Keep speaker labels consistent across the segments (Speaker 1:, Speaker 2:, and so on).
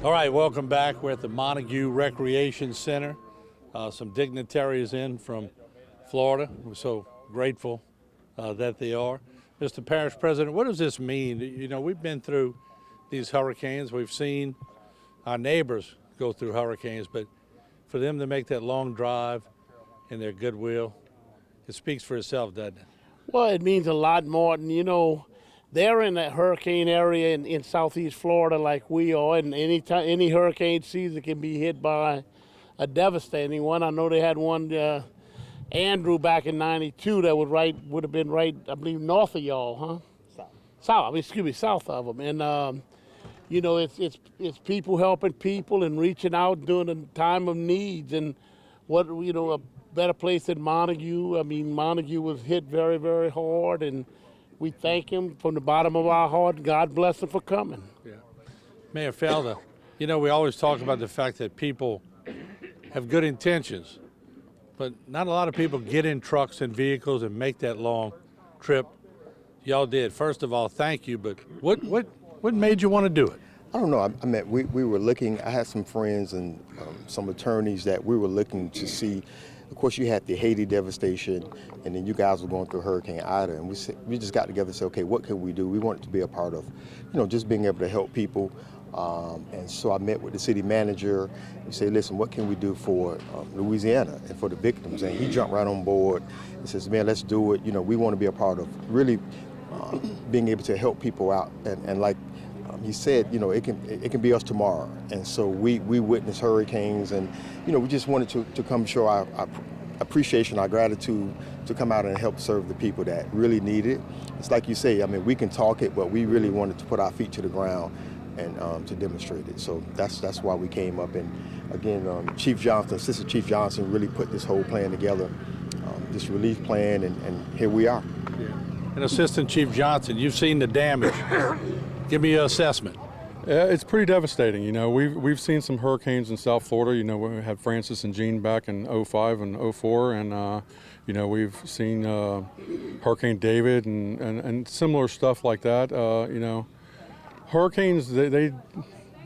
Speaker 1: All right, welcome back. We're at the Montegut Recreation Center. Some dignitaries in from Florida. We're so grateful that they are. Mr. Parish President, what does this mean? You know, we've been through these hurricanes. We've seen our neighbors go through hurricanes, but for them to make that long drive and their goodwill, it speaks for itself, doesn't it?
Speaker 2: Well, it means a lot more than, they're in that hurricane area in southeast Florida like we are, and any hurricane season can be hit by a devastating one. I know they had one, Andrew, back in '92 that would have been right, I believe, north of y'all, huh? South of them. And it's people helping people and reaching out during a time of needs. And a better place than Montegut. I mean, Montegut was hit very, very hard, and we thank him from the bottom of our heart. God bless him for coming.
Speaker 1: Yeah. Mayor Felder, we always talk about the fact that people have good intentions, but not a lot of people get in trucks and vehicles and make that long trip. Y'all did. First of all, thank you, but what made you want to do it?
Speaker 3: I don't know. I mean, we were looking, I had some friends and some attorneys that we were looking to see. Of course, you had the Haiti devastation, and then you guys were going through Hurricane Ida, and we just got together and said, okay, what can we do? We wanted to be a part of, just being able to help people. And so I met with the city manager and said, listen, what can we do for Louisiana and for the victims? And he jumped right on board and says, man, let's do it. We want to be a part of really being able to help people out. And like he said, it can be us tomorrow. And so we witnessed hurricanes, and we just wanted to come show our appreciation, our gratitude, to come out and help serve the people that really need it. It's like you say, I mean, we can talk it, but we really wanted to put our feet to the ground and to demonstrate it. So that's why we came up. And again, Assistant Chief Johnson really put this whole plan together, this relief plan, and here we are.
Speaker 1: Yeah. And Assistant Chief Johnson, you've seen the damage. Give me your assessment.
Speaker 4: It's pretty devastating. We've seen some hurricanes in South Florida. We had Francis and Jean back in '05 and '04, and we've seen Hurricane David and similar stuff like that. Hurricanes, they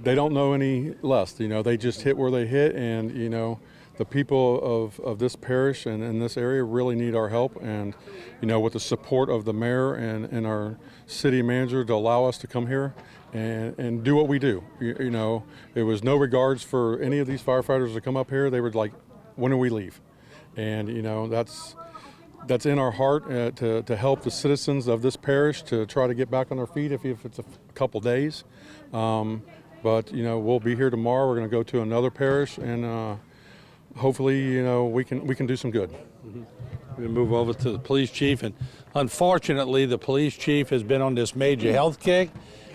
Speaker 4: don't know any less. They just hit where they hit, and the people of this parish and this area really need our help. And with the support of the mayor and our city manager to allow us to come here and do what we do. It was no regards for any of these firefighters to come up here. They were like, when do we leave? And that's in our heart to help the citizens of this parish to try to get back on their feet if it's a couple days. But we'll be here tomorrow. We're going to go to another parish, and hopefully we can do some good.
Speaker 1: Mm-hmm. We move over to the police chief, and unfortunately the police chief has been on this major health kick,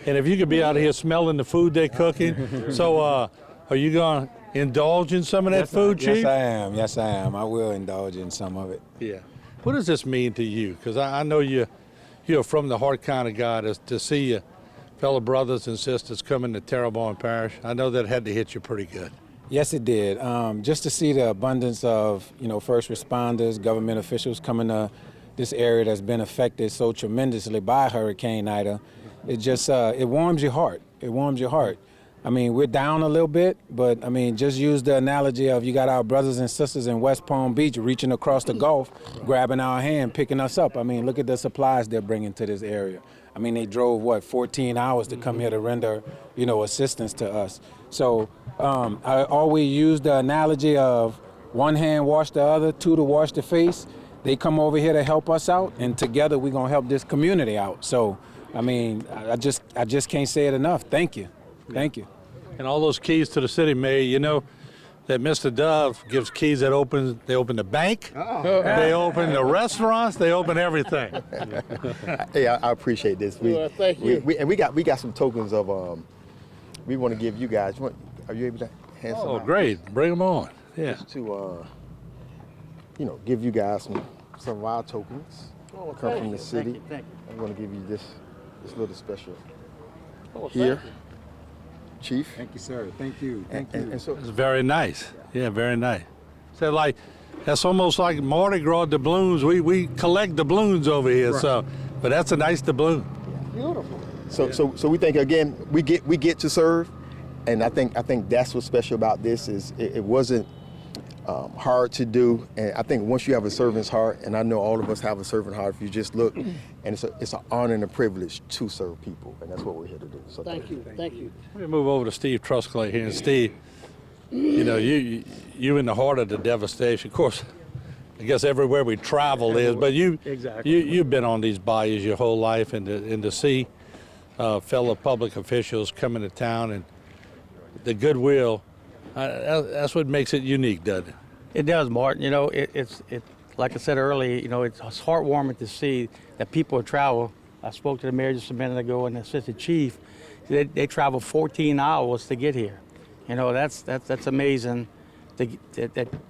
Speaker 1: and if you could be out here smelling the food they're cooking. So are you going to indulge in some of that food, Chief?
Speaker 5: Yes, I am. I will indulge in some of it.
Speaker 1: Yeah. What does this mean to you? Because I know you're from the heart kind of guy. To see your fellow brothers and sisters coming to Terrebonne Parish, I know that had to hit you pretty good.
Speaker 5: Yes, it did. Just to see the abundance of, first responders, government officials coming to this area that's been affected so tremendously by Hurricane Ida, it just, it warms your heart. It warms your heart. I mean, we're down a little bit, but I mean, just use the analogy of you got our brothers and sisters in West Palm Beach reaching across the Gulf, grabbing our hand, picking us up. I mean, look at the supplies they're bringing to this area. I mean, they drove, 14 hours to come here to render, assistance to us. So I always use the analogy of one hand wash the other, two to wash the face. They come over here to help us out, and together we're going to help this community out. So, I mean, I just can't say it enough. Thank you. Thank you.
Speaker 1: And all those keys to the city, Mayor, that Mr. Dove gives keys that they open the bank, they open the restaurants, they open everything.
Speaker 3: Hey, I appreciate this.
Speaker 2: Thank you.
Speaker 3: We got some tokens of, we want to give you guys. Are you able to hand some out?
Speaker 1: Great. Bring them on. Yeah.
Speaker 3: Just to, give you guys some of our tokens. Come from the city.
Speaker 2: Thank you.
Speaker 3: I'm going to give you this little special
Speaker 2: here.
Speaker 3: Thank you. Chief.
Speaker 5: Thank you, sir. Thank you. Thank you.
Speaker 1: It's very nice. Yeah, very nice. So that's almost like Mardi Gras doubloons. We collect doubloons over here, right. So, but that's a nice doubloon.
Speaker 2: Beautiful.
Speaker 3: So we think again we get to serve, and I think that's what's special about this is it wasn't hard to do, and I think once you have a servant's heart, and I know all of us have a servant heart, if you just look, and it's an honor and a privilege to serve people, and that's what we're here to do. So
Speaker 2: Thank you. Thank you.
Speaker 1: Let me move over to Steve Trusclay here. And Steve, you know, you in the heart of the devastation. Of course, I guess everywhere we travel is, but you've been on these bayous your whole life, and to see fellow public officials coming to town and the goodwill, that's what makes it unique, doesn't it?
Speaker 6: It does, Martin. You know, it's like I said earlier, you know, it's heartwarming to see that people travel. I spoke to the mayor just a minute ago and the assistant chief. They travel 14 hours to get here. You know, that's amazing that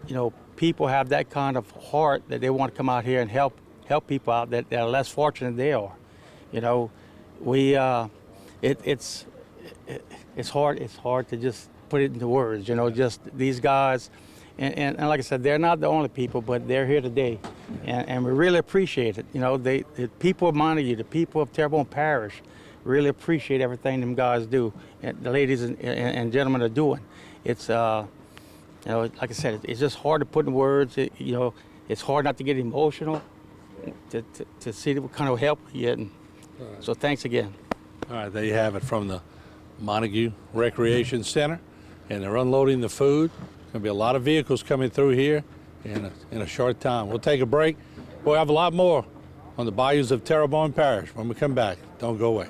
Speaker 6: you know, people have that kind of heart that they want to come out here and help people out that are less fortunate than they are. You know, it's hard to just put it into words. You know, just these guys, and like I said, they're not the only people, but they're here today, and we really appreciate it. You know, the people of Montegut, the people of Terrebonne Parish, really appreciate everything them guys do, and the ladies and gentlemen are doing. It's you know, like I said, it's just hard to put in words. You know, it's hard not to get emotional to see what kind of help we're getting. So thanks again.
Speaker 1: All right, there you have it from the Montegut Recreation Center, and they're unloading the food. There's going to be a lot of vehicles coming through here in a short time. We'll take a break. We'll have a lot more on the bayous of Terrebonne Parish when we come back. Don't go away.